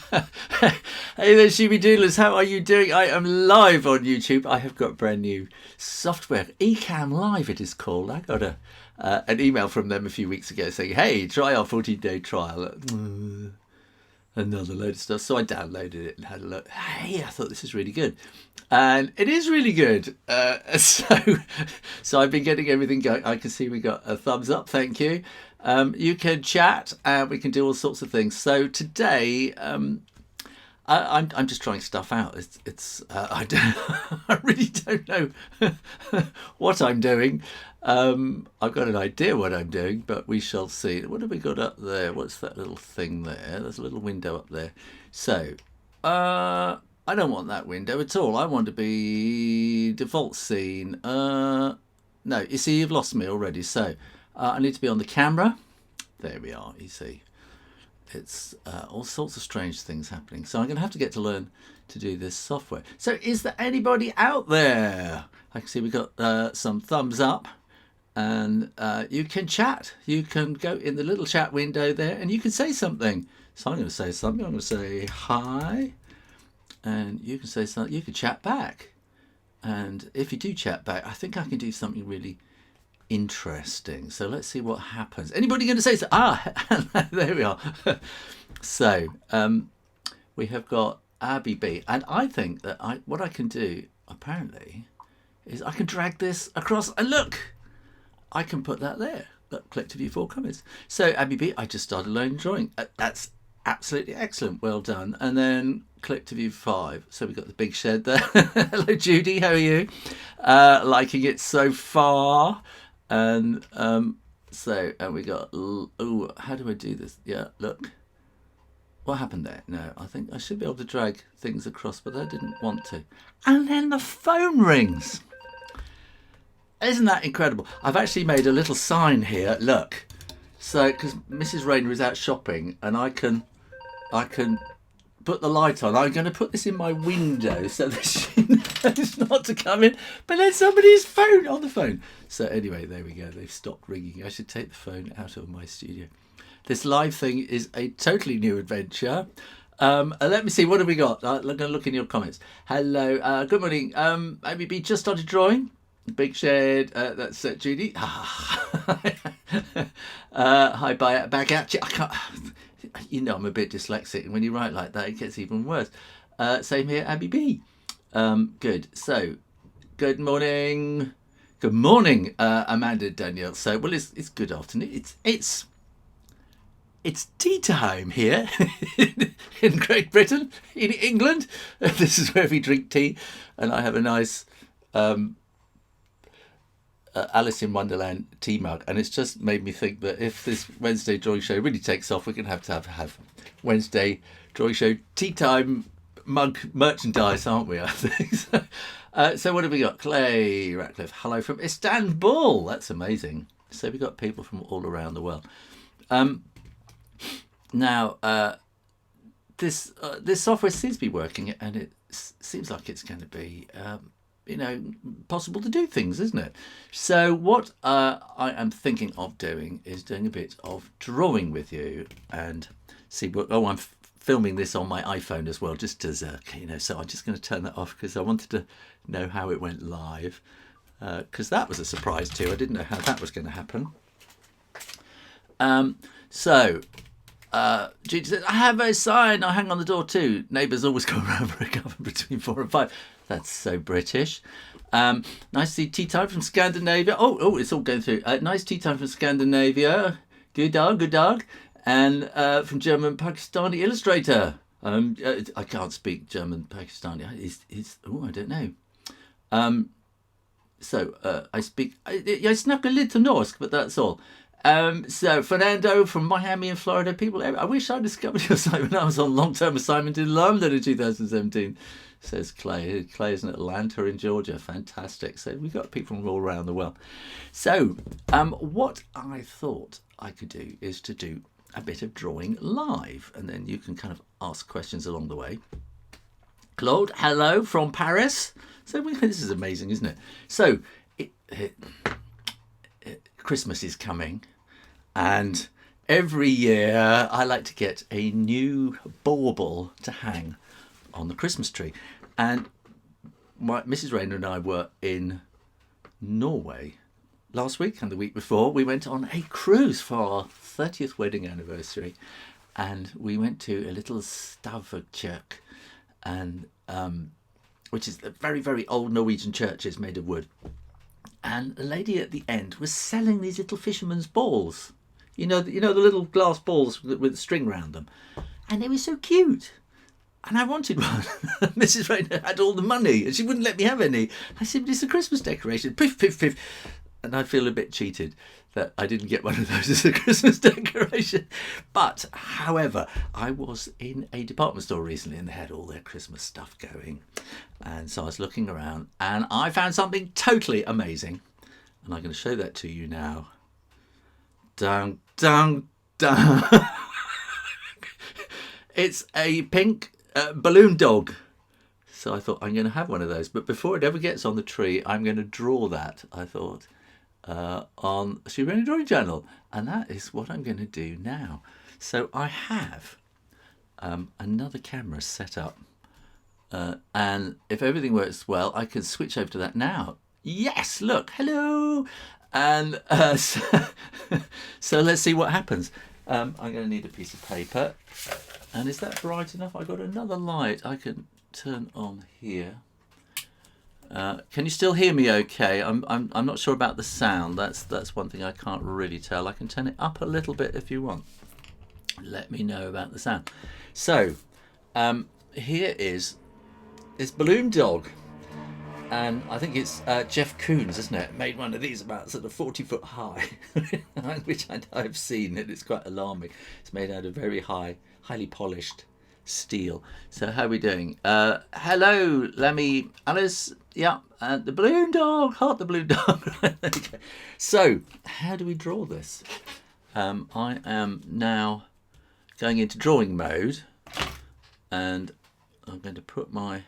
Hey there, Shooby Doodlers. How are you doing? I am live on YouTube. I have got brand new software. Ecamm Live, it is called. I got an email from them a few weeks ago saying, hey, try our 14-day trial. Another load of stuff. So I downloaded it and had a look. Hey, I thought this is really good. And it is really good. So I've been getting everything going. I can see we got a thumbs up. Thank you. You can chat and we can do all sorts of things. So today, I'm just trying stuff out. I really don't know what I'm doing. I've got an idea what I'm doing, but we shall see. What have we got up there? What's that little thing there? There's a little window up there. So, I don't want that window at all. I want to be default scene. No, you see, you've lost me already. So, I need to be on the camera. There we are, you see. It's all sorts of strange things happening. So I'm going to have to get to learn to do this software. So is there anybody out there? I can see we've got some thumbs up. And you can chat. You can go in the little chat window there and you can say something. So I'm going to say something. I'm going to say hi. And you can say something. You can chat back. And if you do chat back, I think I can do something really interesting. So let's see what happens. Anybody going to say so? There we are. So we have got Abby B. And I think that what I can do, apparently, is I can drag this across. And look! I can put that there. Look, click to view 4 comments. So, Abby B, I just started learning drawing. That's absolutely excellent. Well done. And then click to view 5. So we've got the big shed there. Hello, Judy. How are you? Liking it so far. And and we got, oh, how do I do this? Yeah, look. What happened there? No, I think I should be able to drag things across, but I didn't want to. And then the phone rings. Isn't that incredible? I've actually made a little sign here. Look, so because Mrs. Rayner is out shopping, and I can put the light on. I'm going to put this in my window so that she knows not to come in. But then somebody's phone on the phone. So anyway, there we go. They've stopped ringing. I should take the phone out of my studio. This live thing is a totally new adventure. Let me see. What have we got? I'm going to look in your comments. Hello. Good morning. Maybe just started drawing. Big shed, that's Judy. Hi, back at you. I can't, you know, I'm a bit dyslexic, and when you write like that, it gets even worse. Same here, Abby B. Good. So, good morning. Good morning, Amanda Danielle. So, well, it's good afternoon. It's tea time here in Great Britain, in England. This is where we drink tea, and I have a nice. Alice in Wonderland tea mug, and it's just made me think that if this Wednesday drawing show really takes off, we're going to have Wednesday drawing show tea time mug merchandise, aren't we? I think so. What have we got? Clay Ratcliffe, hello from Istanbul. That's amazing. So we've got people from all around the world. Now this software seems to be working, and it seems like it's going to be possible to do things, isn't it? So what I am thinking of doing is doing a bit of drawing with you and see what. Oh, I'm filming this on my iPhone as well, just as so I'm just going to turn that off because I wanted to know how it went live, because that was a surprise too. I didn't know how that was going to happen. Judy said, I have a sign, I hang on the door too. Neighbours always come around for a cover between 4 and 5. That's so British. Nice to see tea time from Scandinavia. Oh, it's all going through. Nice tea time from Scandinavia. Good dog. And from German Pakistani illustrator. I can't speak German Pakistani. I don't know. I speak. I snack a little Norsk, but that's all. So Fernando from Miami in Florida. People, I wish I discovered your site when I was on long-term assignment in London in 2017. Says Clay. Clay is in Atlanta in Georgia. Fantastic. So we've got people from all around the world. So what I thought I could do is to do a bit of drawing live, and then you can kind of ask questions along the way. Claude, hello from Paris. So this is amazing, isn't it? So Christmas is coming, and Every year I like to get a new bauble to hang on the Christmas tree. And Mrs. Rayner and I were in Norway last week, and the week before we went on a cruise for our 30th wedding anniversary, and we went to a little stavkirke, and which is a very, very old Norwegian church. It's made of wood, and the lady at the end was selling these little fisherman's balls, the little glass balls with a string around them, and they were so cute. And I wanted one. Mrs. Rayner had all the money and she wouldn't let me have any. I said, but it's a Christmas decoration. Piff, piff, piff. And I feel a bit cheated that I didn't get one of those as a Christmas decoration. But, however, I was in a department store recently and they had all their Christmas stuff going. And so I was looking around and I found something totally amazing. And I'm going to show that to you now. Dun, dun, dun. It's a pink balloon dog. So I thought I'm going to have one of those. But before it ever gets on the tree, I'm going to draw that, I thought, on Shoo Rayner Drawing Channel. And that is what I'm going to do now. So I have another camera set up. And if everything works well, I can switch over to that now. Yes, look, hello. And so let's see what happens. I'm going to need a piece of paper. And is that bright enough? I got another light I can turn on here. Can you still hear me okay? I'm not sure about the sound. That's one thing I can't really tell. I can turn it up a little bit if you want. Let me know about the sound. So here is this balloon dog. And I think it's Jeff Koons, isn't it? Made one of these about sort of 40 foot high, which I've seen, and it's quite alarming. It's made out of very highly polished steel. So how are we doing? Hello, Lemmy, Alice, yeah, the balloon dog, heart the balloon dog. Okay. So how do we draw this? I am now going into drawing mode, and I'm going to put my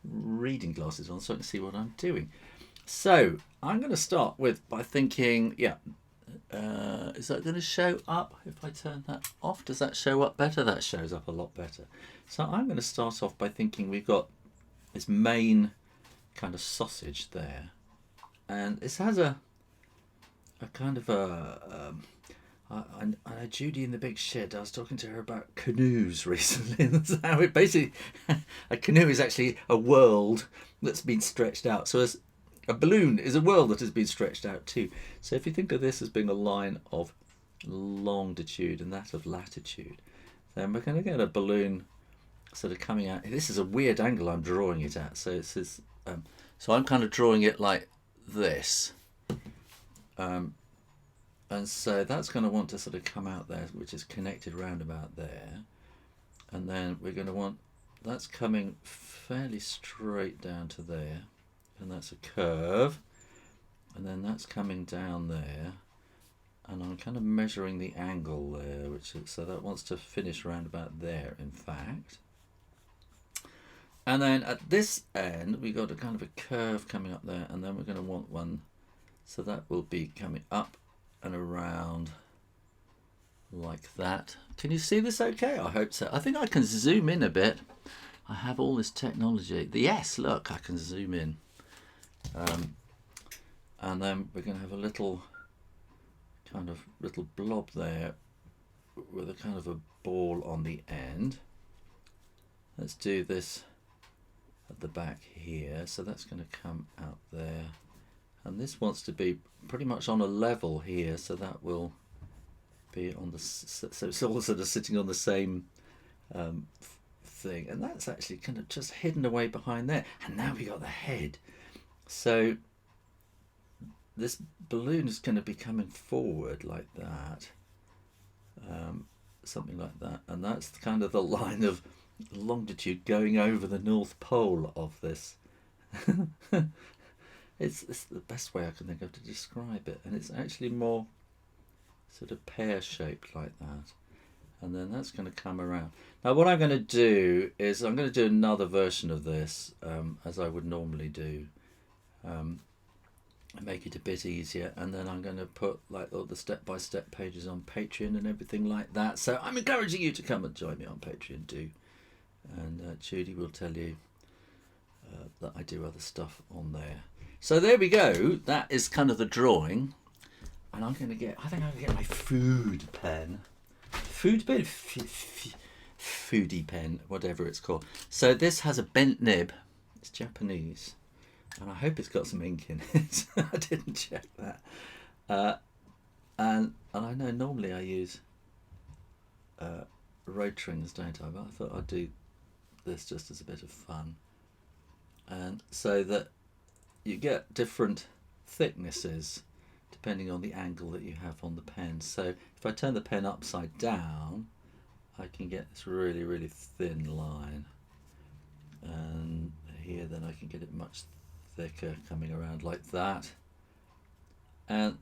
reading glasses on so I can see what I'm doing. So I'm going to start by thinking, is that going to show up if I turn that off? Does that show up better? That shows up a lot better. So I'm going to start off by thinking we've got this main kind of sausage there, and this has a kind of I know Judy in the Big Shed. I was talking to her about canoes recently. That's how it basically, a canoe is actually a world that's been stretched out. So as a balloon is a world that has been stretched out too. So if you think of this as being a line of longitude and that of latitude, then we're going to get a balloon sort of coming out. This is a weird angle I'm drawing it at. So it's this, so I'm kind of drawing it like this. And so that's going to want to sort of come out there, which is connected round about there. And then we're going to want, that's coming fairly straight down to there. And that's a curve. And then that's coming down there. And I'm kind of measuring the angle there, so that wants to finish round about there, in fact. And then at this end, we got a kind of a curve coming up there. And then we're going to want one, so that will be coming up and around like that. Can you see this okay? I hope so. I think I can zoom in a bit. I have all this technology. Yes, look, I can zoom in. And then we're going to have a little blob there with a kind of a ball on the end. Let's do this at the back here. So that's going to come out there. And this wants to be pretty much on a level here, so that will be on the, so it's all sort of sitting on the same thing. And that's actually kind of just hidden away behind there. And now we got the head. So this balloon is going to be coming forward like that, something like that. And that's kind of the line of longitude going over the North Pole of this. It's the best way I can think of to describe it, and it's actually more sort of pear-shaped like that. And then that's going to come around. Now what I'm going to do is I'm going to do another version of this, as I would normally do. and make it a bit easier. And then I'm going to put like all the step-by-step pages on Patreon and everything like that. So I'm encouraging you to come and join me on Patreon too. And Judy will tell you that I do other stuff on there. So there we go. That is kind of the drawing. And I think I'm going to get my food pen. Foodie pen, whatever it's called. So this has a bent nib. It's Japanese. And I hope it's got some ink in it. I didn't check that. And I know normally I use Rotarings, don't I? But I thought I'd do this just as a bit of fun. And so that you get different thicknesses depending on the angle that you have on the pen. So if I turn the pen upside down, I can get this really, really thin line. And here then I can get it much thicker coming around like that. And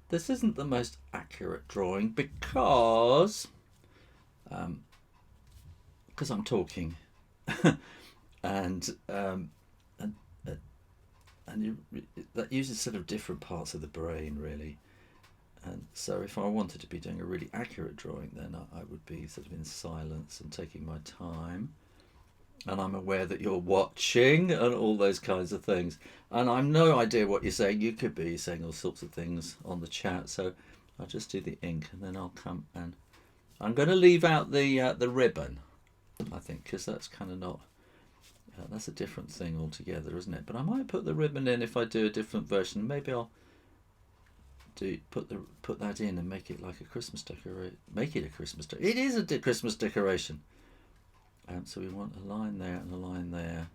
this isn't the most accurate drawing because I'm talking and that uses sort of different parts of the brain really. And so if I wanted to be doing a really accurate drawing, then I would be sort of in silence and taking my time. And I'm aware that you're watching and all those kinds of things. And I've no idea what you're saying. You could be saying all sorts of things on the chat. So I'll just do the ink and then I'll come and I'm going to leave out the ribbon, I think, because that's kind of not... that's a different thing altogether, isn't it? But I might put the ribbon in if I do a different version. Maybe I'll put that in and make it like a Christmas decoration. Make it a Christmas decoration. It is a Christmas decoration. So we want a line there and a line there.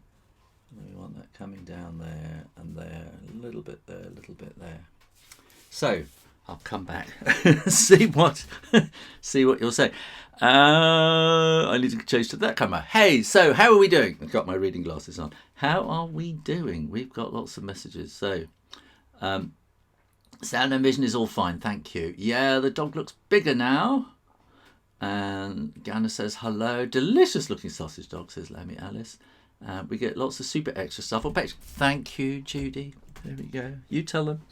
And we want that coming down there and there, a little bit there, a little bit there. So I'll come back see what you'll say. I need to change to that camera. Hey, so how are we doing? I've got my reading glasses on. How are we doing? We've got lots of messages. So sound and vision is all fine, thank you. Yeah, the dog looks bigger now. And Ganna says hello. Delicious looking sausage dog, says Lammy Alice. We get lots of super extra stuff on page. Thank you, Judy. There we go. You tell them.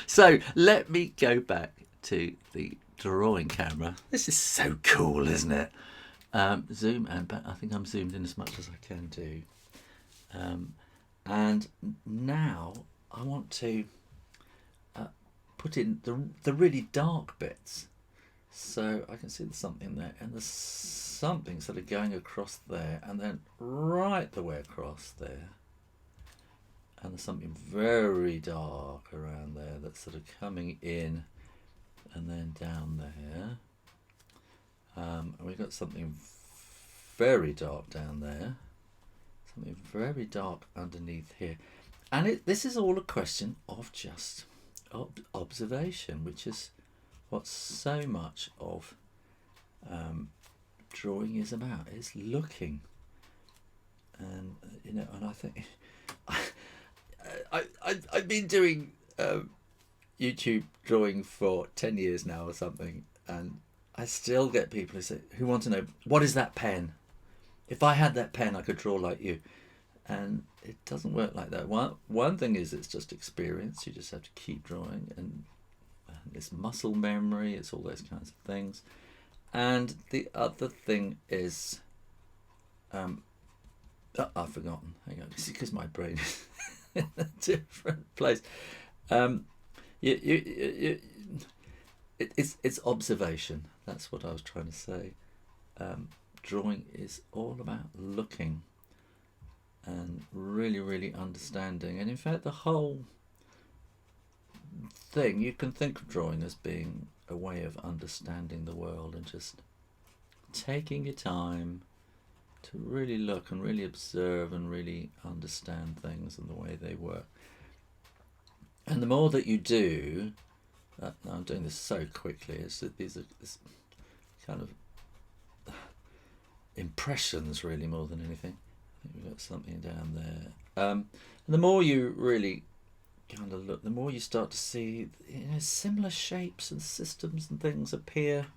So let me go back to the drawing camera. This is so cool, isn't it? Zoom and back. I think I'm zoomed in as much as I can do. And now I want to put in the really dark bits. So I can see there's something there, and there's something sort of going across there, and then right the way across there. And there's something very dark around there that's sort of coming in and then down there. And we've got something very dark down there. Something very dark underneath here. And this is all a question of just observation, which is what so much of drawing is about. It's looking. And, and I think... I've been doing YouTube drawing for 10 years now or something, and I still get people who want to know, what is that pen? If I had that pen, I could draw like you. And it doesn't work like that. One thing is it's just experience. You just have to keep drawing, and it's muscle memory, it's all those kinds of things. And the other thing is, I've forgotten. Hang on, because my brain is in a different place. It's observation. That's what I was trying to say. Drawing is all about looking and really, really understanding. And in fact, the whole thing, you can think of drawing as being a way of understanding the world and just taking your time to really look and really observe and really understand things and the way they work. And the more that you do, I'm doing this so quickly, these are this kind of impressions really more than anything. I think we've got something down there. And the more you really kind of look, the more you start to see similar shapes and systems and things appear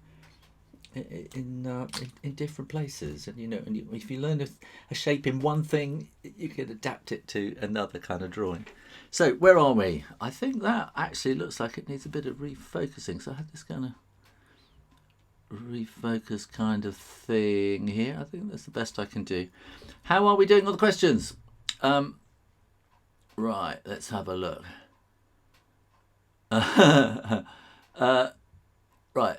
in different places, and if you learn a shape in one thing, you can adapt it to another kind of drawing. So where are we? I think that actually looks like it needs a bit of refocusing, so I had this kind of refocus kind of thing here. I think that's the best I can do. How are we doing on the questions? Right, let's have a look. Right.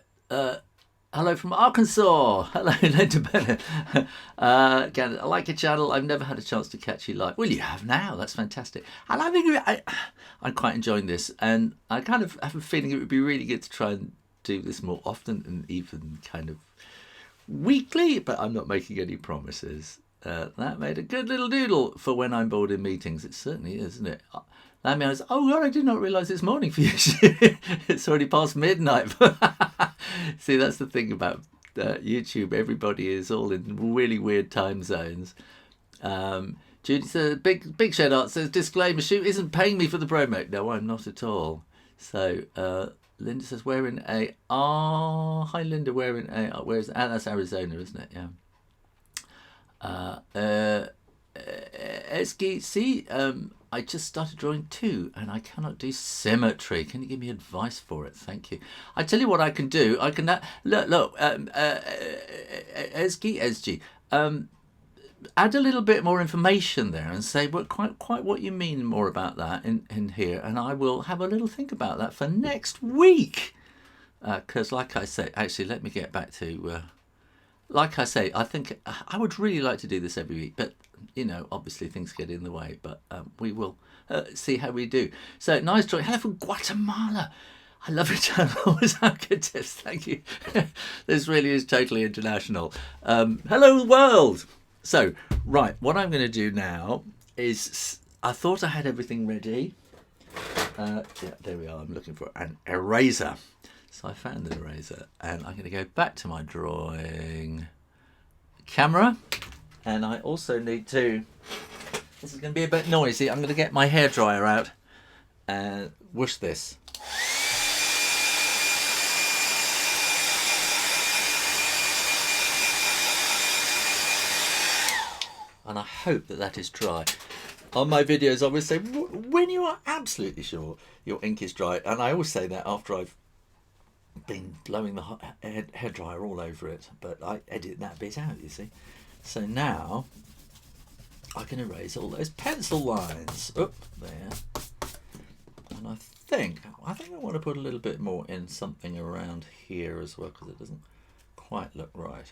Hello from Arkansas. Hello, Linda Bennett. Again, I like your channel. I've never had a chance to catch you live. Well, you have now. That's fantastic. And I'm quite enjoying this. And I kind of have a feeling it would be really good to try and do this more often and even kind of weekly. But I'm not making any promises. That made a good little doodle for when I'm bored in meetings. It certainly is, isn't it? That means, oh God, I did not realise it's morning for you. It's already past midnight. See, that's the thing about YouTube. Everybody is all in really weird time zones. Judy says, Big Shed Art says, disclaimer, Shoo isn't paying me for the promo. No, I'm not at all. So Linda says, where in A? Hi Linda, where in A? Where's that's Arizona, isn't it? Yeah. Eski, see, I just started drawing too, and I cannot do symmetry. Can you give me advice for it? Thank you. I tell you what I can do. I can look. Esgy. Add a little bit more information there and say quite what you mean more about that in here, and I will have a little think about that for next week. Because, like I say, actually, let me get back to. Like I say, I think I would really like to do this every week, but obviously things get in the way. But we will see how we do. So nice drawing. Hello from Guatemala. I love your channel. Always have good tips. Thank you. This really is totally international. Hello world. So right, what I'm going to do now is I thought I had everything ready. Yeah, there we are. I'm looking for an eraser. So I found an eraser, and I'm going to go back to my drawing camera, and I also need to, this is going to be a bit noisy, I'm going to get my hairdryer out and whoosh this. And I hope that is dry. On my videos I always say, when you are absolutely sure your ink is dry, and I always say that after I've been blowing the hairdryer all over it, but I edit that bit out, you see. So now I can erase all those pencil lines up there, and I think I want to put a little bit more in something around here as well, because it doesn't quite look right.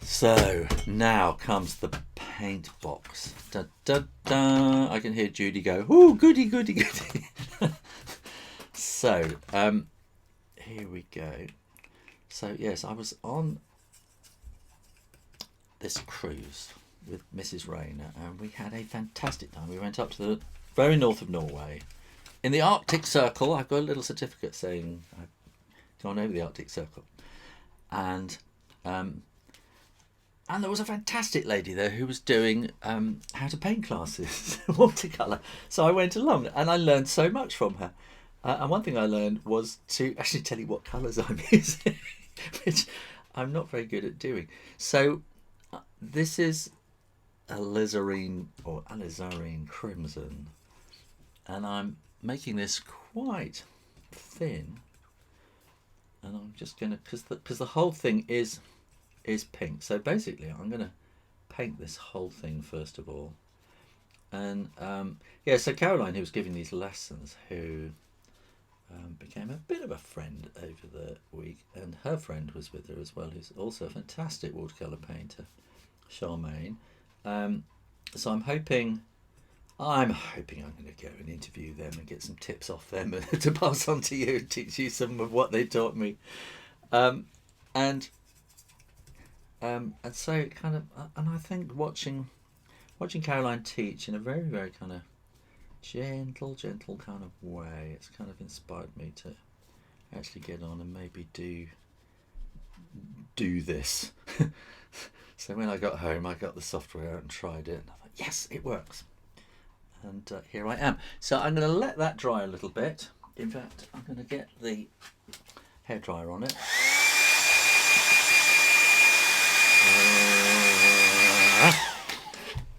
So now comes the paint box. Da, da, da. I can hear Judy go, "Ooh, goody, goody, goody." So here we go. So yes, I was on this cruise with Mrs. Rayner, and we had a fantastic time. We went up to the very north of Norway, in the Arctic Circle. I've got a little certificate saying I've gone over the Arctic Circle, and there was a fantastic lady there who was doing how to paint classes, watercolor. So I went along, and I learned so much from her. And one thing I learned was to actually tell you what colours I'm using, which I'm not very good at doing. So this is alizarin or alizarin crimson, and I'm making this quite thin. And I'm just going to, because the whole thing is pink. So basically I'm going to paint this whole thing first of all. And yeah, so Caroline, who was giving these lessons, who became a bit of a friend over the week, and her friend was with her as well, who's also a fantastic watercolour painter, Charmaine. So I'm hoping I'm going to go and interview them and get some tips off them to pass on to you and teach you some of what they taught me. And so it kind of, and I think watching Caroline teach in a very, very kind of gentle kind of way, it's kind of inspired me to actually get on and maybe do this. So when I got home, I got the software out and tried it, and I thought, yes, it works. And here I am. So I'm going to let that dry a little bit. In fact, I'm going to get the hairdryer on it.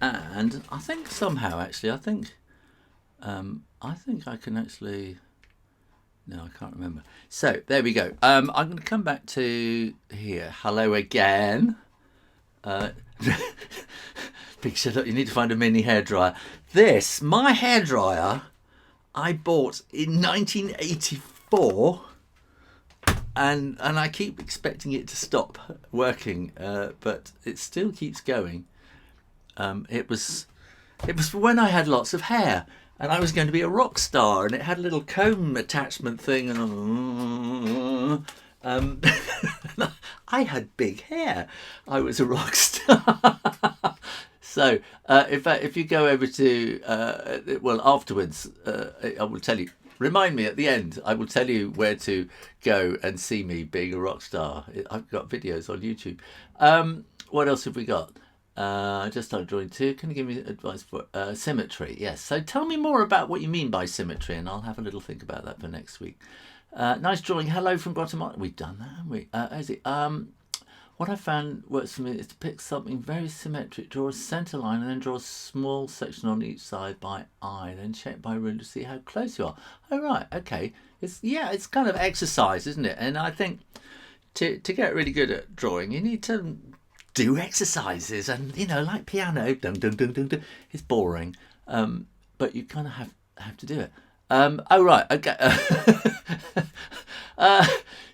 And I think somehow, actually, I think I can actually. No, I can't remember. So there we go. I'm going to come back to here. Hello again. Big shut up. You need to find a mini hairdryer. My hairdryer, I bought in 1984, and I keep expecting it to stop working, but it still keeps going. It was for when I had lots of hair. And I was going to be a rock star, and it had a little comb attachment thing, and I had big hair. I was a rock star. So, if you go over to afterwards, I will tell you. Remind me at the end. I will tell you where to go and see me being a rock star. I've got videos on YouTube. What else have we got? I just started drawing too. Can you give me advice for symmetry? Yes. So tell me more about what you mean by symmetry, and I'll have a little think about that for next week. Nice drawing. Hello from Guatemala. We've done that, haven't we? Is it? What I found works for me is to pick something very symmetric, draw a centre line, and then draw a small section on each side by eye, then check by ruler to see how close you are. Oh right, okay. It's kind of exercise, isn't it? And I think to get really good at drawing, you need to do exercises, and like piano, dun dun dun dun dun. It's boring, but you kind of have to do it. Oh right, okay.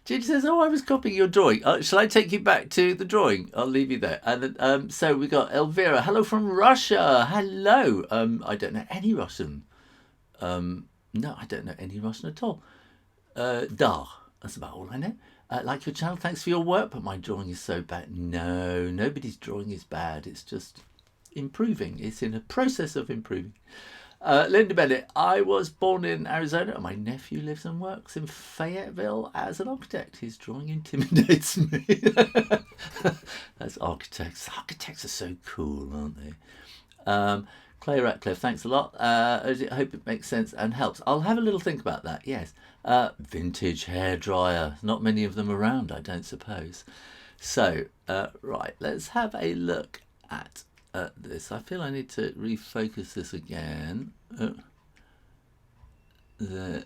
Judy says, "Oh, I was copying your drawing. Shall I take you back to the drawing? I'll leave you there." And then, so we got Elvira. Hello from Russia. Hello. I don't know any Russian. No, I don't know any Russian at all. Da. That's about all I know. Like your channel, thanks for your work, but my drawing is so bad. No, nobody's drawing is bad. It's just improving. It's in a process of improving. Linda Bennett, I was born in Arizona, and my nephew lives and works in Fayetteville as an architect. His drawing intimidates me. That's architects. Architects are so cool, aren't they? Clay Ratcliffe, thanks a lot. I hope it makes sense and helps. I'll have a little think about that, yes. Vintage hairdryer. Not many of them around, I don't suppose. So, right, let's have a look at this. I feel I need to refocus this again. There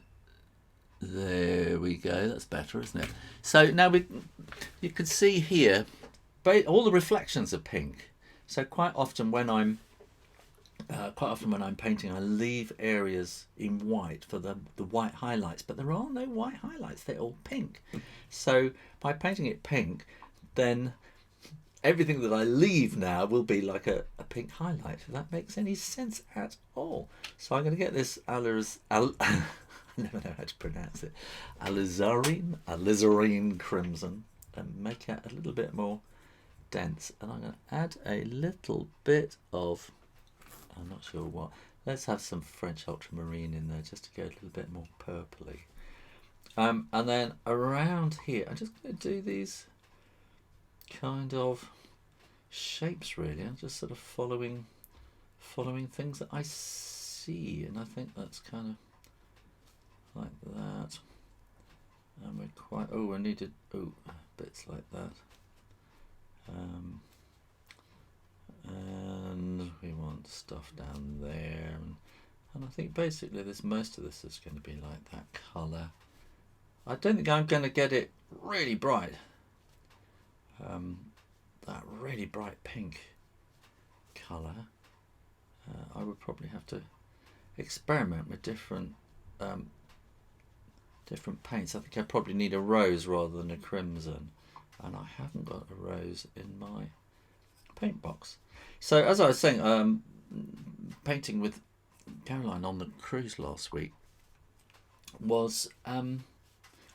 we go. That's better, isn't it? So now you can see here, all the reflections are pink. So quite often when I'm painting, I leave areas in white for the white highlights, but there are no white highlights. They're all pink. So by painting it pink, then everything that I leave now will be like a pink highlight. If that makes any sense at all. So I'm going to get this I never know how to pronounce it. Alizarin crimson, and make it a little bit more dense. And I'm going to add a little bit of, I'm not sure what. Let's have some French ultramarine in there just to go a little bit more purpley. And then around here, I'm just going to do these kind of shapes really. I'm just sort of following things that I see, and I think that's kind of like that. And we're quite I needed bits like that. And we want stuff down there, and I think basically most of this is going to be like that colour. I don't think I'm going to get it really bright. That really bright pink colour. I would probably have to experiment with different paints. I think I probably need a rose rather than a crimson, and I haven't got a rose in my paint box. So as I was saying, painting with Caroline on the cruise last week was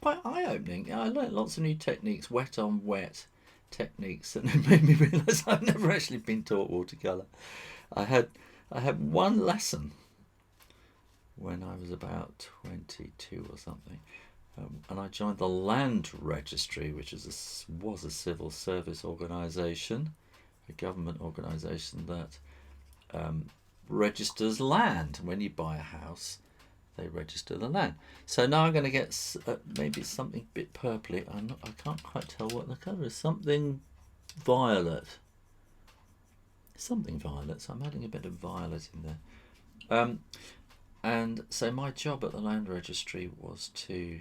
quite eye-opening. I learnt lots of new techniques, wet on wet techniques, and it made me realise I've never actually been taught watercolour. I had one lesson when I was about 22 or something, and I joined the Land Registry, which was a civil service organisation, a government organisation that registers land. When you buy a house, they register the land. So now I'm going to get maybe something a bit purpley. I can't quite tell what the colour is. Something violet. Something violet, so I'm adding a bit of violet in there. And so my job at the Land Registry was to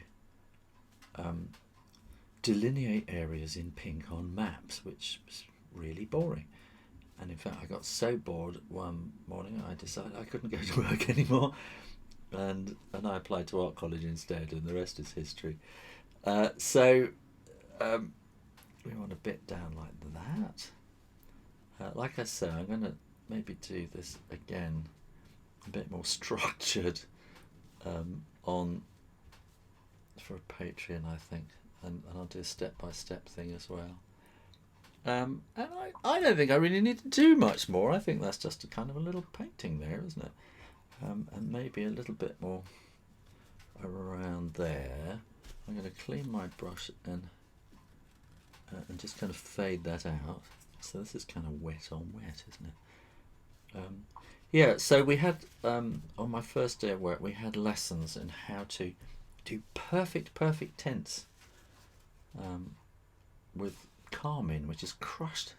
delineate areas in pink on maps, which was really boring. And in fact, I got so bored one morning, I decided I couldn't go to work anymore. And I applied to art college instead, and the rest is history. So we want a bit down like that. Like I say, I'm going to maybe do this again a bit more structured on for a Patreon, I think, and I'll do a step-by-step thing as well. And I don't think I really need to do much more. I think that's just a kind of a little painting there, isn't it? And maybe a little bit more around there. I'm going to clean my brush and just kind of fade that out. So this is kind of wet on wet, isn't it? Yeah, so we had, on my first day of work, we had lessons in how to do perfect tense with carmine, which is crushed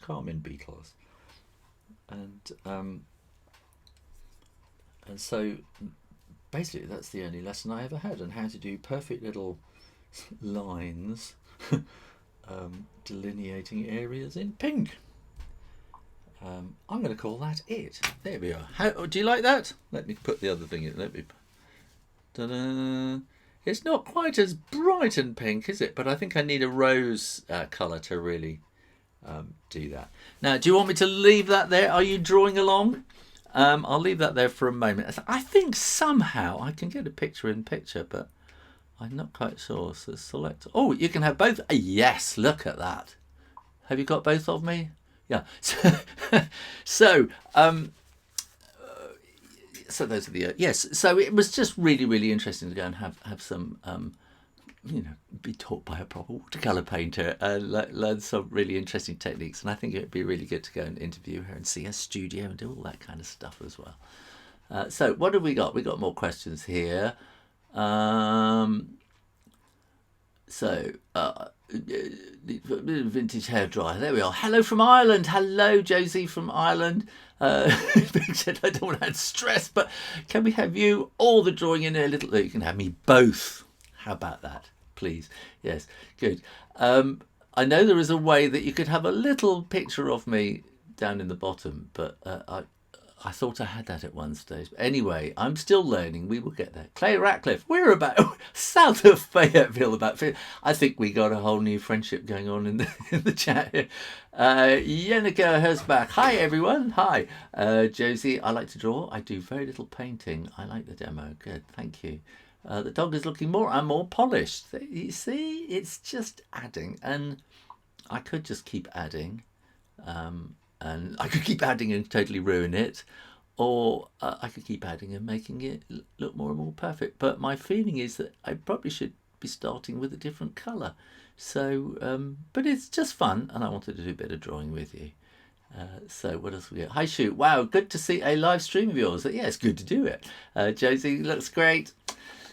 carmine beetles. And so basically that's the only lesson I ever had on how to do perfect little lines delineating areas in pink. I'm going to call that it. There we are. How do you like that? Let me put the other thing in. Let me. Ta-da. It's not quite as bright and pink, is it? But I think I need a rose colour to really do that. Now, do you want me to leave that there? Are you drawing along? I'll leave that there for a moment. I think somehow I can get a picture in picture, but I'm not quite sure. So select. Oh, you can have both. Yes, look at that. Have you got both of me? Yeah. So those are the yes. So it was just really interesting to go and have some be taught by a proper watercolor painter and learn some really interesting techniques. And I think it would be really good to go and interview her and see her studio and do all that kind of stuff as well. So what have we got? We got more questions here. Vintage hairdryer. There we are. Hello from Ireland. Hello, Josie from Ireland. Big said I don't want to add stress, but can we have you all the drawing in a little? You can have me both. How about that, please? Yes, good. I know there is a way that you could have a little picture of me down in the bottom, but I thought I had that at one stage. But anyway, I'm still learning. We will get there. Clay Ratcliffe, we're about south of Fayetteville. I think we got a whole new friendship going on in the chat here. Yenica Hersbach. Hi, everyone. Hi. Josie, I like to draw. I do very little painting. I like the demo. Good. Thank you. The dog is looking more and more polished. You see, it's just adding. And I could just keep adding. And I could keep adding and totally ruin it, or I could keep adding and making it look more and more perfect. But my feeling is that I probably should be starting with a different colour. So, but it's just fun, and I wanted to do a bit of drawing with you. So what else we got? Hi, Shoo. Wow, good to see a live stream of yours. Yeah, it's good to do it. Josie, looks great.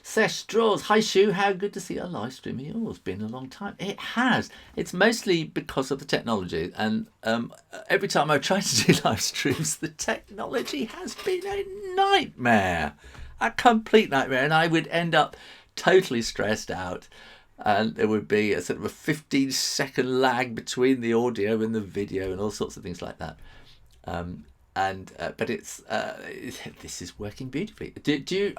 Sesh Draws. Hi, Shoo. How good to see a live stream of yours. Been a long time. It has. It's mostly because of the technology. And every time I try to do live streams, the technology has been a nightmare. A complete nightmare. And I would end up totally stressed out. And there would be a sort of a 15-second lag between the audio and the video and all sorts of things like that. But it's this is working beautifully. Do you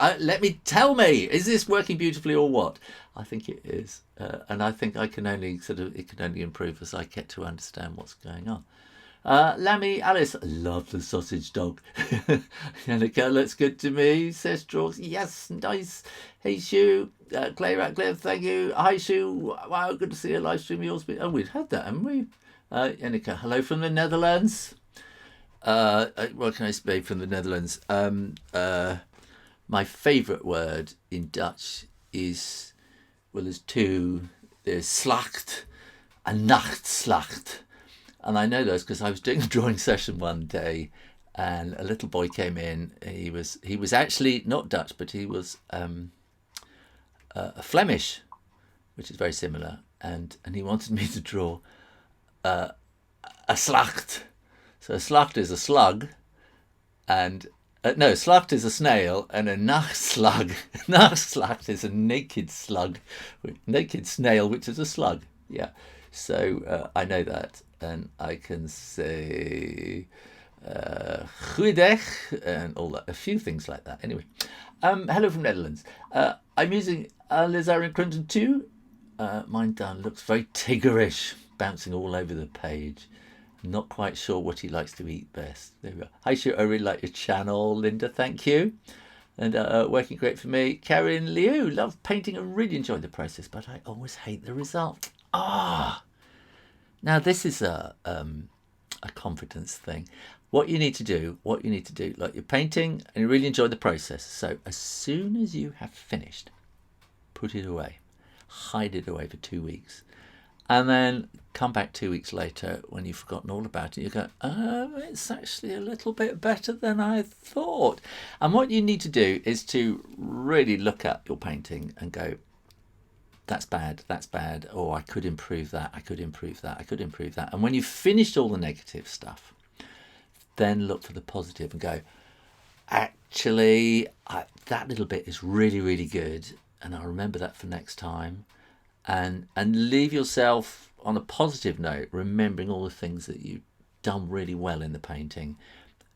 tell me, is this working beautifully or what? I think it is, and I think it can only improve as I get to understand what's going on. Lammy Alice, love the sausage dog. Yannicka looks good to me. Says Draws, yes, nice. Hey Shoo, Clay Ratcliffe, thank you. Hi Shoo, wow, good to see a live stream of yours. Oh, we've had that, haven't we? Yannicka, hello from the Netherlands. What can I say from the Netherlands? My favourite word in Dutch is, well, there's two. There's slacht and nachtslacht. And I know those because I was doing a drawing session one day and a little boy came in. He was actually not Dutch, but he was Flemish, which is very similar. And he wanted me to draw a slacht. So a slacht is a slug, and no, slacht is a snail, and a nachslag. Nachslacht is a naked slug, naked snail, which is a slug. Yeah. So I know that, and I can say goeiedag and all that, a few things like that. Anyway, hello from Netherlands. I'm using alizarin crimson too. Mine done looks very tigerish, bouncing all over the page. Not quite sure what he likes to eat best. There we go. Hi, Shoo, I really like your channel, Linda. Thank you. And working great for me. Karen Liu, love painting and really enjoy the process, but I always hate the result. Now this is a confidence thing. What you need to do, like you're painting and you really enjoy the process. So as soon as you have finished, put it away, hide it away for 2 weeks. And then come back 2 weeks later when you've forgotten all about it. You go, oh, it's actually a little bit better than I thought. And what you need to do is to really look at your painting and go, that's bad, that's bad. Oh, I could improve that, I could improve that, I could improve that. And when you've finished all the negative stuff, then look for the positive and go, actually, that little bit is really, really good. And I'll remember that for next time. And leave yourself on a positive note, remembering all the things that you've done really well in the painting,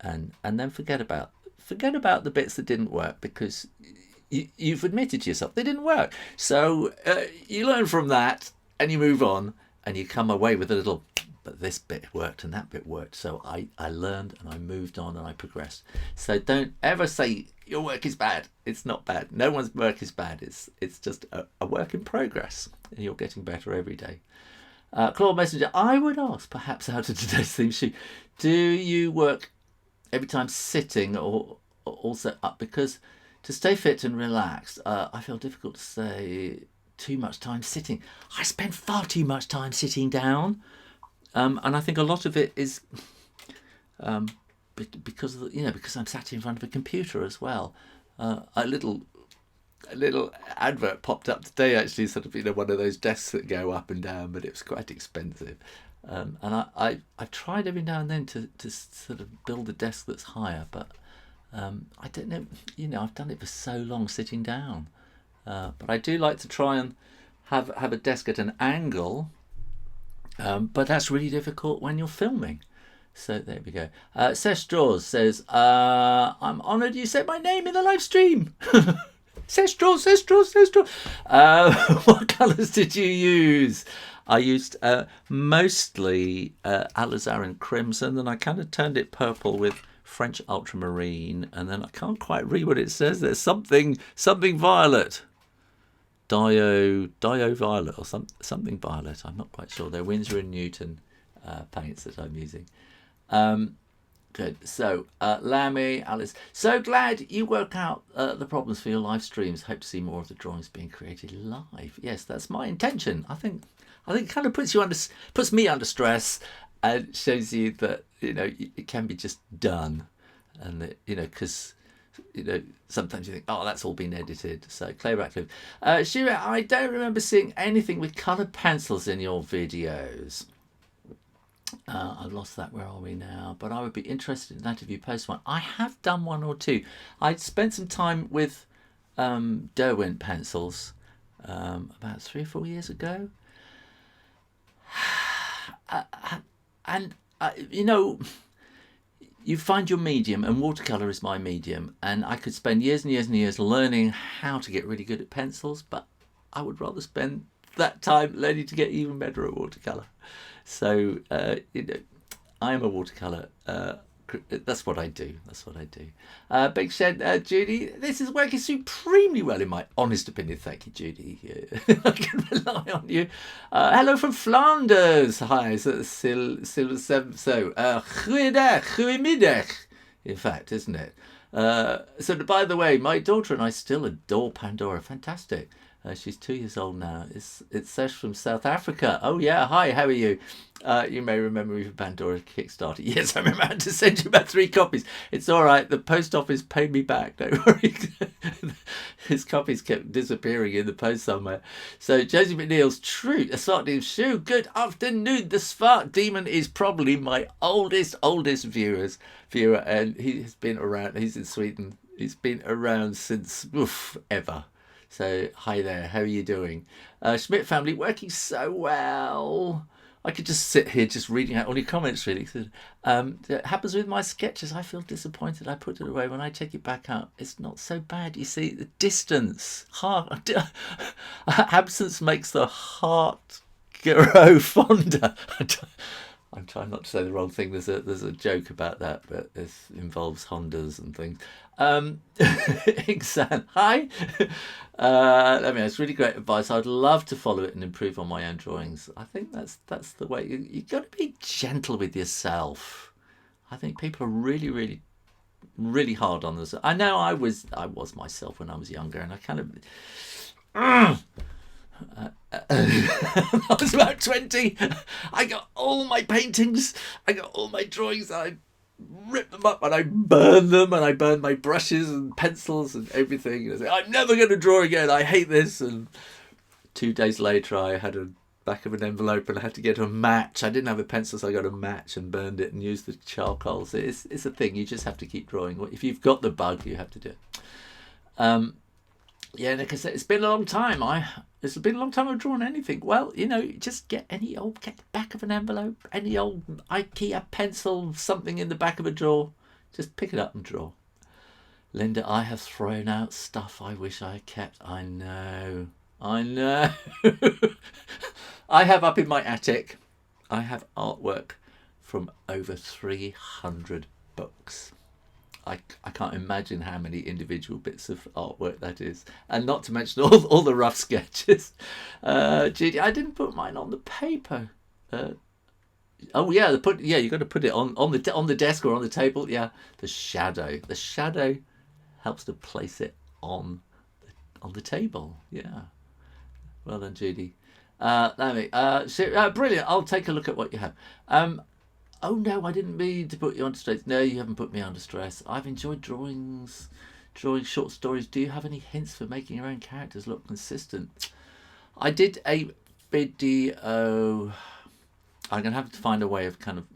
and then forget about the bits that didn't work, because you've admitted to yourself they didn't work. So you learn from that and you move on, and you come away with a little, but this bit worked and that bit worked. So I learned and I moved on and I progressed. So don't ever say your work is bad. It's not bad. No one's work is bad. It's just a work in progress, and you're getting better every day. Claude Messenger, I would ask, perhaps out of today's theme sheet, do you work every time sitting or also up? Because to stay fit and relaxed, I feel difficult to stay too much time sitting. I spend far too much time sitting down, and I think a lot of it is because of because I'm sat in front of a computer as well. A little advert popped up today, actually, sort of one of those desks that go up and down, but it was quite expensive. And I've tried every now and then to sort of build a desk that's higher, but I don't know. I've done it for so long sitting down, but I do like to try and have a desk at an angle. But that's really difficult when you're filming. So there we go. Sesh Draws says, I'm honoured you said my name in the live stream. Sesh Draws. What colours did you use? I used mostly alizarin crimson, and I kind of turned it purple with French ultramarine, and then I can't quite read what it says. There's something violet. Dio violet or something violet. I'm not quite sure. They're Winsor & Newton paints that I'm using. Good. So Lammy, Alice, so glad you work out the problems for your live streams. Hope to see more of the drawings being created live. Yes, that's my intention. I think it kind of puts me under stress, and shows you that it can be just done, and that, because sometimes you think, oh, that's all been edited. So Clay Ratcliffe, Shira, I don't remember seeing anything with coloured pencils in your videos. I've lost that. Where are we now? But I would be interested in that if you post one. I have done one or two. I spent some time with Derwent pencils about 3 or 4 years ago. And you find your medium, and watercolour is my medium, and I could spend years and years and years learning how to get really good at pencils, but I would rather spend that time learning to get even better at watercolour. So I am a watercolour. That's what I do. Big Shed, Judy, this is working supremely well in my honest opinion. Thank you, Judy. I can rely on you. Hello from Flanders. Hi, so goedemiddag, in fact, isn't it? So by the way, my daughter and I still adore Pandora. Fantastic. She's 2 years old now. It's Sesh from South Africa. Oh yeah, hi. How are you? You may remember me from Pandora Kickstarter. Yes, I remember. I had to send you about 3 copies. It's all right. The post office paid me back. Don't worry. His copies kept disappearing in the post somewhere. So Josie McNeil's true. A Smart Demon Shoo. Good afternoon. The Smart Demon is probably my oldest viewer, and he has been around. He's in Sweden. He's been around since ever. So, hi there, how are you doing? Schmidt family, working so well. I could just sit here just reading out all your comments, really. It happens with my sketches. I feel disappointed. I put it away. When I take it back out, it's not so bad. You see, the distance. Absence makes the heart grow fonder. I'm trying not to say the wrong thing. There's a joke about that, but this involves Hondas and things. Exam. Hi. It's really great advice. I'd love to follow it and improve on my own drawings. I think that's the way. You've got to be gentle with yourself. I think people are really, really, really hard on themselves. I know I was myself when I was younger, and I kind of. I was about 20. I got all my paintings, I got all my drawings, I ripped them up and I burned them, and I burned my brushes and pencils and everything. And I said, I'm never going to draw again, I hate this. And 2 days later I had a back of an envelope and I had to get a match. I didn't have a pencil, so I got a match and burned it and used the charcoal. So it's a thing, you just have to keep drawing. If you've got the bug, you have to do it. Yeah, like I said, it's been a long time. It's been a long time I've drawn anything. Well, just get the back of an envelope, any old IKEA pencil, something in the back of a drawer. Just pick it up and draw. Linda, I have thrown out stuff I wish I kept. I know. I have up in my attic, I have artwork from over 300 books. I can't imagine how many individual bits of artwork that is, and not to mention all the rough sketches. Judy, I didn't put mine on the paper. You got to put it on the desk or on the table. Yeah, the shadow helps to place it on the table. Yeah, well done, Judy. Brilliant. I'll take a look at what you have. Oh no, I didn't mean to put you under stress. No, you haven't put me under stress. I've enjoyed drawing short stories. Do you have any hints for making your own characters look consistent? I did a video. I'm going to have to find a way of kind of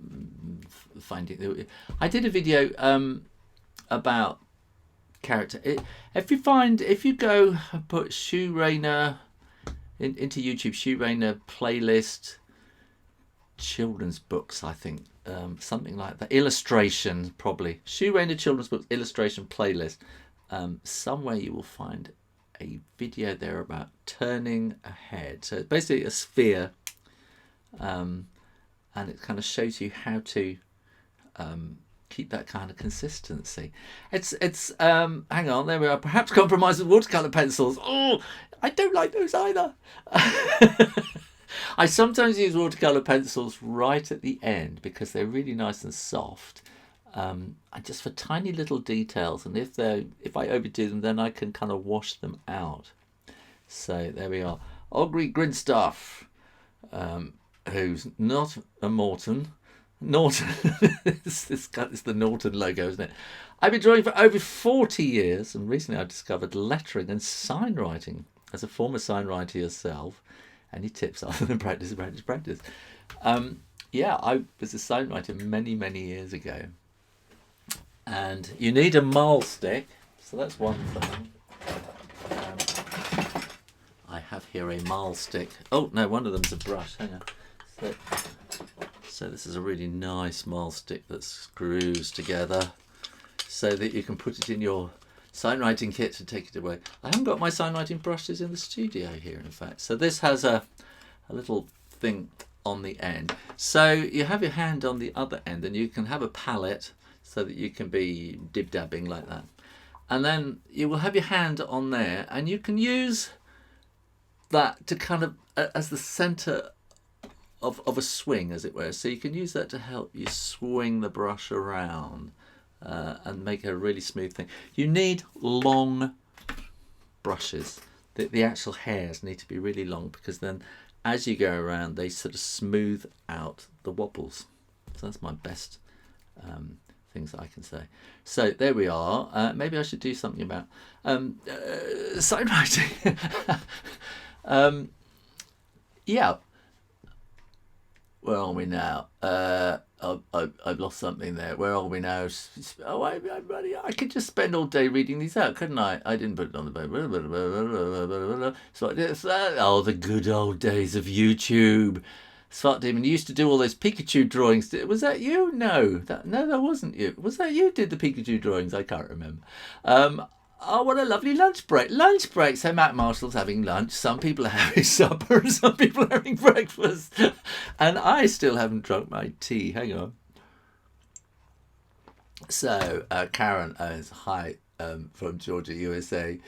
finding it. I did a video about character. If you go put Shoo Rayner into YouTube, Shoo Rayner playlist, children's books, I think, something like that, illustration, probably Shoo Rayner children's books illustration playlist, somewhere you will find a video there about turning a head. So it's basically a sphere, and it kind of shows you how to keep that kind of consistency. It's hang on, there we are. Perhaps compromise with watercolor pencils. Oh, I don't like those either. I sometimes use watercolor pencils right at the end because they're really nice and soft, and just for tiny little details. And if I overdo them, then I can kind of wash them out. So there we are. Aubrey Grinstaff, who's not a Norton. It's the Norton logo, isn't it? I've been drawing for over 40 years, and recently I discovered lettering and sign writing. As a former sign writer yourself, any tips other than practice? I was a sign writer many years ago, and you need a marl stick, so that's one thing. I have here a marl stick. Oh no, one of them's a brush. Hang on. So this is a really nice marl stick that screws together so that you can put it in your sign writing kit to take it away. I haven't got my sign writing brushes in the studio here, in fact. So this has a little thing on the end. So you have your hand on the other end, and you can have a palette so that you can be dib-dabbing like that. And then you will have your hand on there, and you can use that to kind of as the center of a swing, as it were. So you can use that to help you swing the brush around and make a really smooth thing. You need long brushes. the actual hairs need to be really long, because then as you go around they sort of smooth out the wobbles. So that's my best things that I can say. So there we are. Maybe I should do something about sign writing. Yeah. Where are we now? I've lost something there. Where are we now? Oh, I could just spend all day reading these out, couldn't I? I didn't put it on the paper. So oh, the good old days of YouTube. Svartdemon used to do all those Pikachu drawings. Was that you? No, that wasn't you. Was that you did the Pikachu drawings? I can't remember. Oh, what a lovely lunch break. Lunch break. So Matt Marshall's having lunch. Some people are having supper. Some people are having breakfast. And I still haven't drunk my tea. Hang on. So Karen owns hi from Georgia, USA.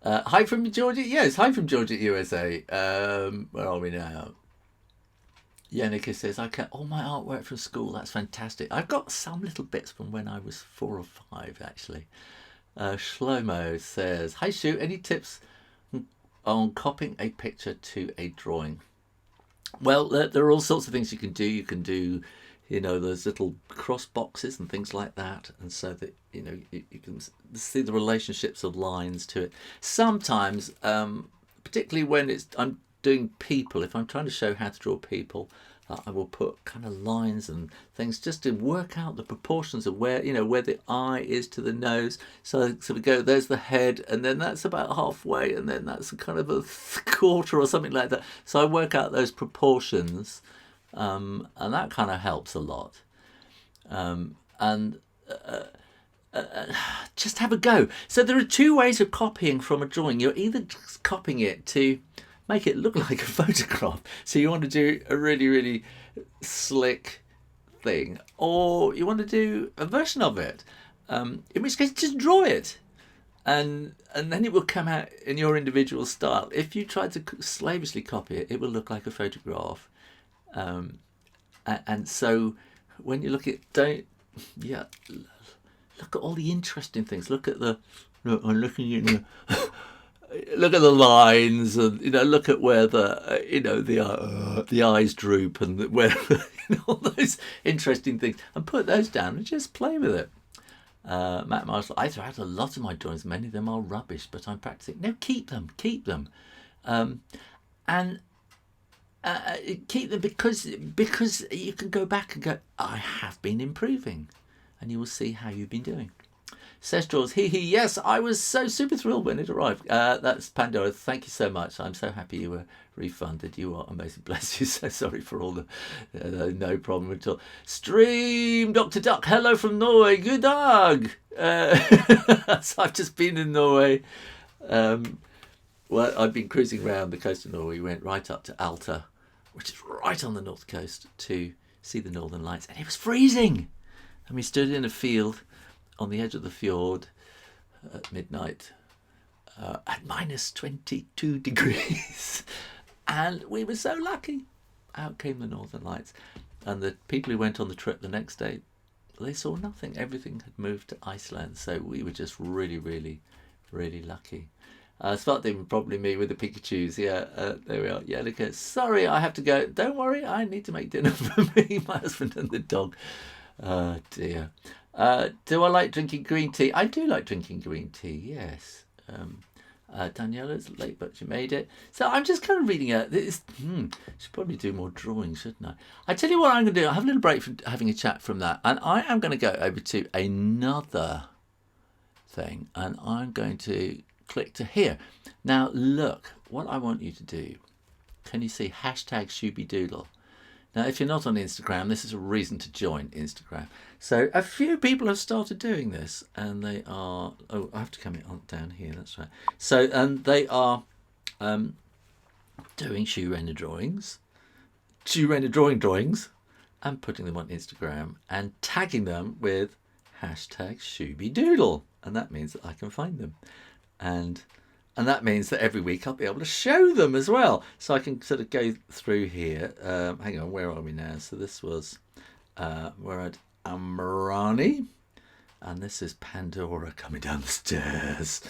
Hi from Georgia? Yes, hi from Georgia, USA. Where are we now? Yannicka says, I get all my artwork from school. That's fantastic. I've got some little bits from when I was 4 or 5, actually. Shlomo says, hi Shoo, any tips on copying a picture to a drawing? Well, there are all sorts of things you can do. You can do, those little cross boxes and things like that, and so that you can see the relationships of lines to it. Sometimes, particularly when I'm doing people, if I'm trying to show how to draw people, I will put kind of lines and things just to work out the proportions of where the eye is to the nose. So we go, there's the head, and then that's about halfway, and then that's kind of a quarter or something like that. So I work out those proportions, and that kind of helps a lot. Just have a go. So there are 2 ways of copying from a drawing. You're either just copying it to make it look like a photograph. So you want to do a really, really slick thing, or you want to do a version of it. In which case, just draw it, and then it will come out in your individual style. If you try to slavishly copy it, it will look like a photograph. And so when you look at look at all the interesting things. Look at I'm looking in the look at the lines, and look at where the eyes droop, and where all those interesting things, and put those down and just play with it. Matt Marshall, I throw out a lot of my drawings. Many of them are rubbish, but I'm practicing. No, keep them, and keep them because you can go back and go, I have been improving, and you will see how you've been doing. Sestraws, yes, I was so super thrilled when it arrived. That's Pandora. Thank you so much. I'm so happy you were refunded. You are amazing. Bless you. So sorry for all the no problem at all. Stream Dr. Duck. Hello from Norway. Good dag. So I've just been in Norway. Well, I've been cruising around the coast of Norway. We went right up to Alta, which is right on the north coast, to see the Northern Lights, and it was freezing. And we stood in a field on the edge of the fjord at midnight at minus 22 degrees. And we were so lucky. Out came the Northern Lights. And the people who went on the trip the next day, they saw nothing. Everything had moved to Iceland. So we were just really, really, really lucky. Svartdemon would probably me with the Pikachus. Yeah, there we are. Yeah, look at. Sorry, I have to go. Don't worry, I need to make dinner for me, my husband, and the dog. Oh dear. Do I like drinking green tea? I do like drinking green tea, yes. Daniela's late, but she made it. So I'm just kind of reading out this. Should probably do more drawing, shouldn't I? I tell you what I'm going to do. I'll have a little break from having a chat from that, and I am going to go over to another thing, and I'm going to click to here. Now look, what I want you to do. Can you see #ShoobyDoodle? Now, if you're not on Instagram, this is a reason to join Instagram. So a few people have started doing this, and they are... Oh, I have to come on down here, that's right. So, and they are doing Shoo Rayner drawings, and putting them on Instagram, and tagging them with #ShoobyDoodle. And that means that I can find them. And that means that every week I'll be able to show them as well. So I can sort of go through here. Hang on, where are we now? So this was, we're at Amrani. And this is Pandora coming down the stairs.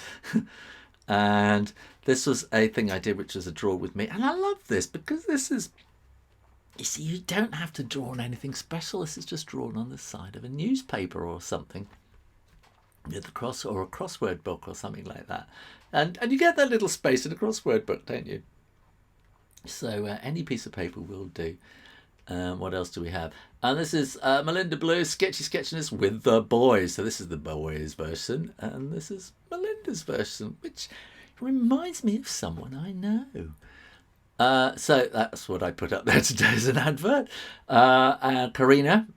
And this was a thing I did, which was a draw with me. And I love this because this is, you see, you don't have to draw on anything special. This is just drawn on the side of a newspaper or something, with a cross or a crossword book or something like that. And you get that little space in a crossword book, don't you? So any piece of paper will do. What else do we have? And this is Melinda Blue, Sketchy Sketchiness with the Boys. So this is the boys' version, and this is Melinda's version, which reminds me of someone I know. So that's what I put up there today as an advert. Karina.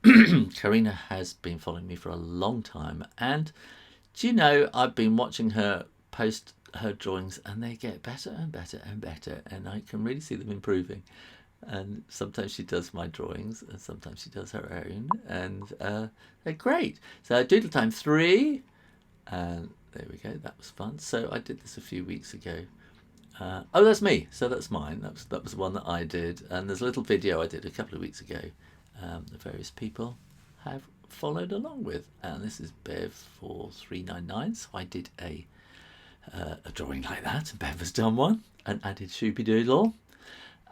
Karina has been following me for a long time. And do you know, I've been watching her post her drawings, and they get better and better and better. And I can really see them improving. And sometimes she does my drawings, and sometimes she does her own. And they're great. So Doodle Time 3. And there we go. That was fun. So I did this a few weeks ago. Oh, that's me. So that's mine. That was the one that I did. And there's a little video I did a couple of weeks ago that various people have followed along with. And this is Bev4399. So I did a drawing like that. And Bev has done one and added Shooby Doodle.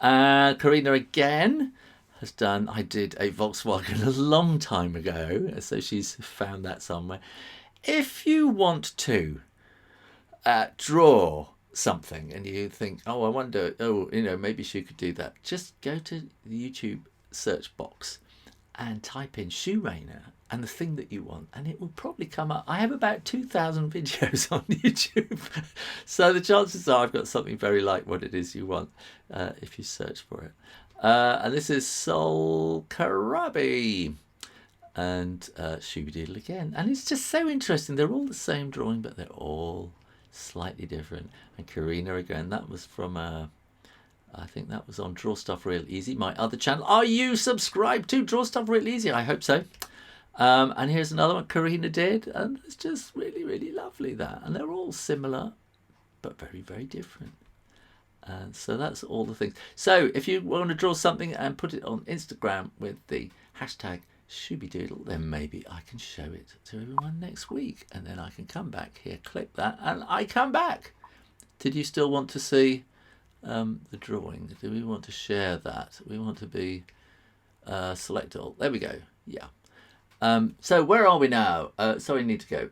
Karina again has done, I did a Volkswagen a long time ago. So she's found that somewhere. If you want to draw something and you think, oh, I wonder, maybe she could do that, just go to the YouTube search box and type in Shoo Rayner and the thing that you want, and it will probably come up. I have about 2,000 videos on YouTube, so the chances are I've got something very like what it is you want if you search for it. And this is Sol Karabi and Shooby Doodle again, and it's just so interesting. They're all the same drawing, but they're all slightly different. And Karina again, that was from I think that was on Draw Stuff Real Easy, my other channel. Are you subscribed to Draw Stuff Real Easy? I hope so. And here's another one Karina did, and it's just really, really lovely, that. And they're all similar, but very, very different. And so that's all the things. So if you want to draw something and put it on Instagram with the hashtag Shooby-Doodle, then maybe I can show it to everyone next week, and then I can come back here, click that, and I come back. Did you still want to see the drawing? Do we want to share that? We want to be select all. There we go. Yeah. So where are we now? So we need to go.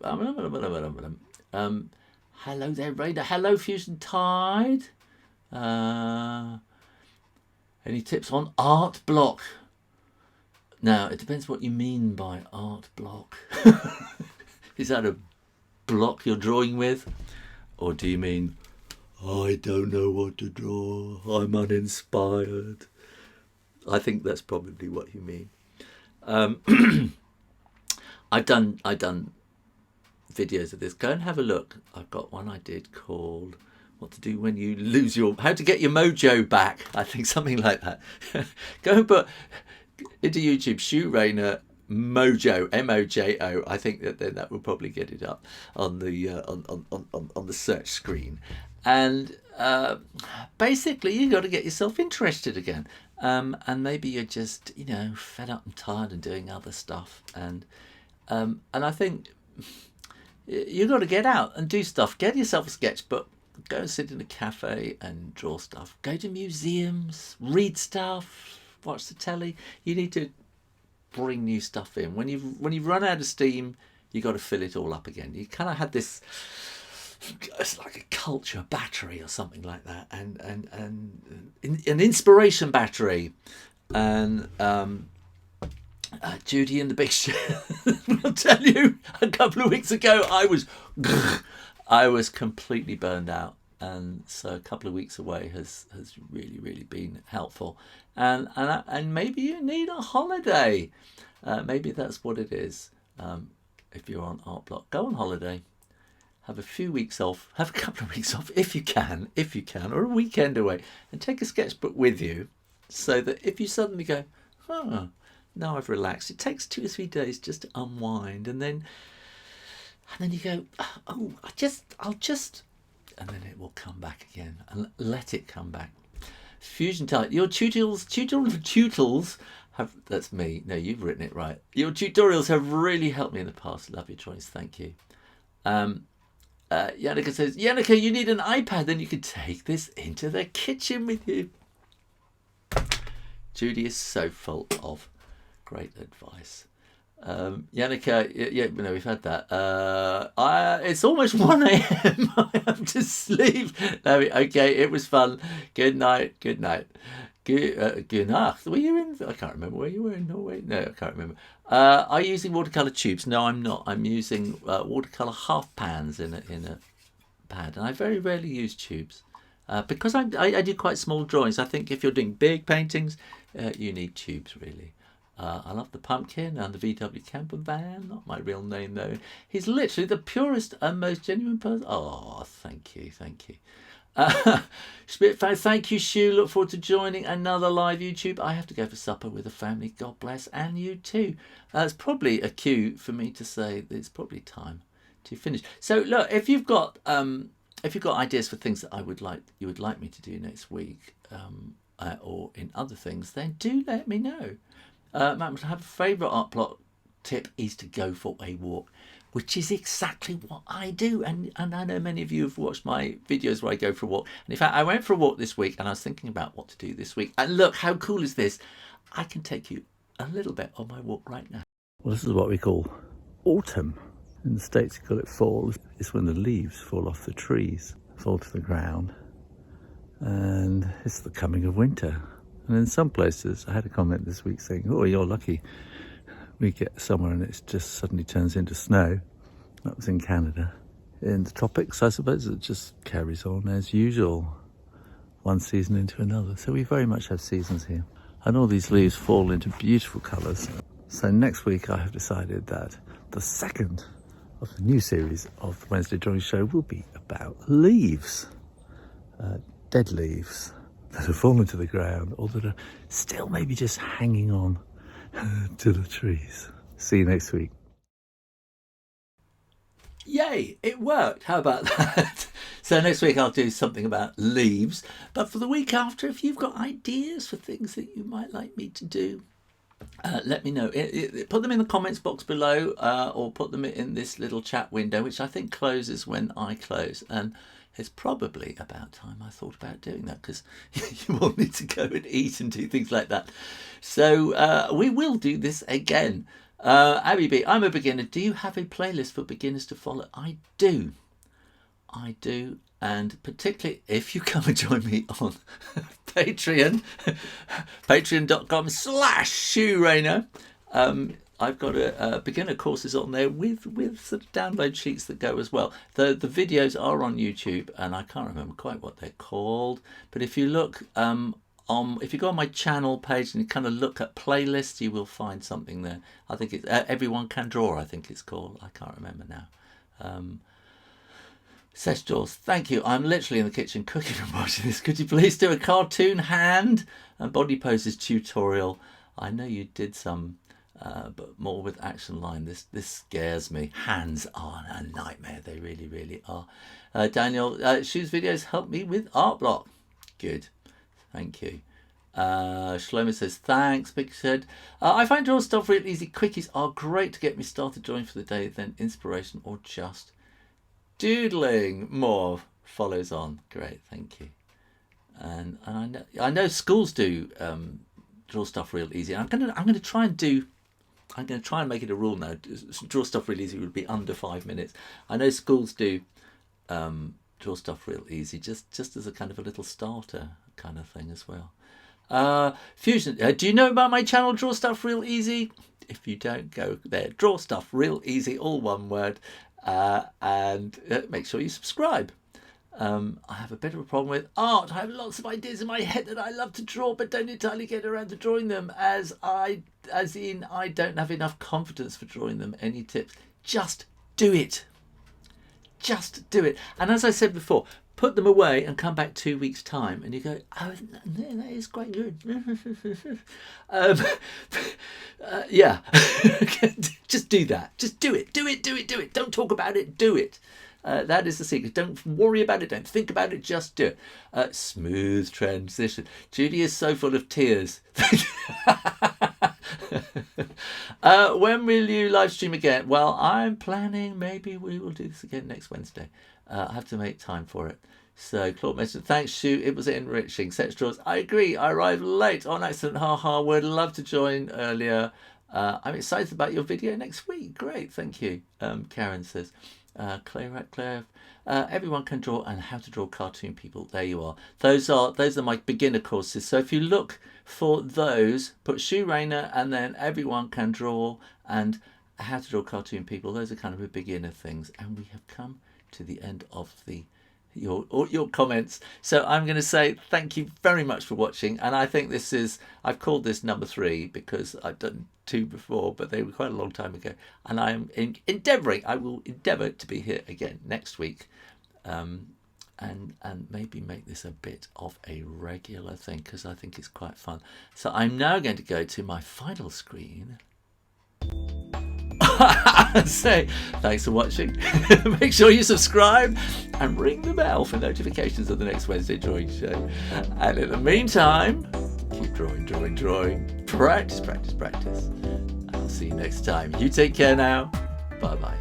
Hello there, Raider. Hello, Fusion Tide. Any tips on art block? Now, it depends what you mean by art block. Is that a block you're drawing with? Or do you mean, I don't know what to draw, I'm uninspired? I think that's probably what you mean. I've done videos of this. Go and have a look. I've got one I did called What to Do When You Lose Your... How to Get Your Mojo Back. I think something like that. Go and put into YouTube Shoo Rayner Mojo, M-O-J-O. I think that will probably get it up on the on the search screen. And basically, you got to get yourself interested again. And maybe you're just, fed up and tired and doing other stuff. And I think you got to get out and do stuff. Get yourself a sketchbook. Go and sit in a cafe and draw stuff. Go to museums, read stuff, watch the telly. You need to bring new stuff in. When you've run out of steam, you got to fill it all up again. You kind of had this, it's like a culture battery or something like that, and an inspiration battery, and Judy and the Big Show. I'll tell you, a couple of weeks ago, I was completely burned out, and so a couple of weeks away has really, really been helpful. And maybe you need a holiday. Maybe that's what it is. If you're on art block, go on holiday. Have a few weeks off. Have a couple of weeks off if you can, or a weekend away, and take a sketchbook with you, so that if you suddenly go, now I've relaxed. It takes 2 or 3 days just to unwind, and then you go, I'll just, and then it will come back again, and let it come back. Fusion Tide. Your tutorials have, that's me. No, you've written it right. Your tutorials have really helped me in the past. Love your choice. Thank you. Yannicka says, Yannicka, you need an iPad, then you can take this into the kitchen with you. Judy is so full of great advice. Yannicka, yeah, no, we've had that. It's almost 1 a.m. I have to sleep. No, okay, it was fun. Good night. Good night. Good night. Were you in? I can't remember where you were in Norway. No, I can't remember. Are you using watercolor tubes? No, I'm not. I'm using watercolor half pans in a pad, and I very rarely use tubes because I do quite small drawings. I think if you're doing big paintings, you need tubes really. I love the pumpkin and the VW camper van. Not my real name though. He's literally the purest and most genuine person. Oh, thank you, thank you. Spitfire, thank you, Shoo. Look forward to joining another live YouTube. I have to go for supper with the family. God bless, and you too. It's probably a cue for me to say that it's probably time to finish. So look, if you've got ideas for things that you would like me to do next week, or in other things, then do let me know. My favourite art plot tip is to go for a walk, which is exactly what I do. And I know many of you have watched my videos where I go for a walk. And in fact, I went for a walk this week and I was thinking about what to do this week. And look, how cool is this? I can take you a little bit on my walk right now. Well, this is what we call autumn. In the States, you call it fall. It's when the leaves fall off the trees, fall to the ground. And it's the coming of winter. And in some places, I had a comment this week saying, oh, you're lucky. We get somewhere and it just suddenly turns into snow. That was in Canada. In the tropics, I suppose, it just carries on as usual, one season into another. So we very much have seasons here. And all these leaves fall into beautiful colours. So next week, I have decided that the second of the new series of the Wednesday Drawing Show will be about leaves. Dead leaves that have fallen to the ground or that are still maybe just hanging on to the trees. See you next week. Yay, it worked. How about that? So next week I'll do something about leaves. But for the week after, if you've got ideas for things that you might like me to do, let me know. Put them in the comments box below, or put them in this little chat window, which I think closes when I close. And it's probably about time I thought about doing that, because you all need to go and eat and do things like that. So we will do this again. Abby B, I'm a beginner. Do you have a playlist for beginners to follow? I do. And particularly if you come and join me on Patreon, patreon.com/Shoo Rayner. I've got a beginner courses on there with sort of download sheets that go as well. The videos are on YouTube, and I can't remember quite what they're called. But if you look if you go on my channel page and you kind of look at playlists, you will find something there. I think it's Everyone Can Draw, I think it's called. I can't remember now. Sesh Jaws, thank you. I'm literally in the kitchen cooking and watching this. Could you please do a cartoon hand and body poses tutorial? I know you did some, but more with action line. This scares me. Hands are a nightmare. They really, really are. Daniel, Shoo's videos help me with art block. Good. Thank you. Shlomo says, thanks. Big said, I find draw stuff real easy. Quickies are great to get me started drawing for the day, then inspiration or just doodling. More follows on. Great, thank you. And I know schools do draw stuff real easy. I'm gonna try and make it a rule now. Draw stuff real easy would be under 5 minutes. I know schools do draw stuff real easy, just as a kind of a little starter kind of thing as well. Fusion, do you know about my channel Draw Stuff Real Easy? If you don't, go there. Draw Stuff Real Easy, all one word, and make sure you subscribe. I have a bit of a problem with art. I have lots of ideas in my head that I love to draw, but don't entirely get around to drawing them, as I don't have enough confidence for drawing them. Any tips? Just do it. Just do it. And as I said before, put them away and come back 2 weeks' time and you go, oh, that is quite good. Yeah. Just do that. Just do it. Do it. Don't talk about it. Do it. That is the secret. Don't worry about it. Don't think about it. Just do it. Smooth transition. Judy is so full of tears. When will you live stream again? Well, I'm planning maybe we will do this again next Wednesday. I have to make time for it. So Claude mentioned, thanks, Shoo. It was enriching. Set straws. I agree. I arrived late on accident. Ha ha. Would love to join earlier. I'm excited about your video next week. Great. Thank you. Karen says, Claire Ratcliffe. Everyone can draw, and how to draw cartoon people. There you are. Those are my beginner courses. So if you look for those, put Shoo Rayner and then everyone can draw and how to draw cartoon people. Those are kind of a beginner things. And we have come to the end of your comments. So I'm going to say thank you very much for watching. And I think I've called this number 3 because I've done 2 before, but they were quite a long time ago. And I am I will endeavour to be here again next week. And maybe make this a bit of a regular thing because I think it's quite fun. So I'm now going to go to my final screen. Say thanks for watching. Make sure you subscribe and ring the bell for notifications of the next Wednesday drawing show. And in the meantime, keep drawing. Practice. And I'll see you next time. You take care now. Bye bye.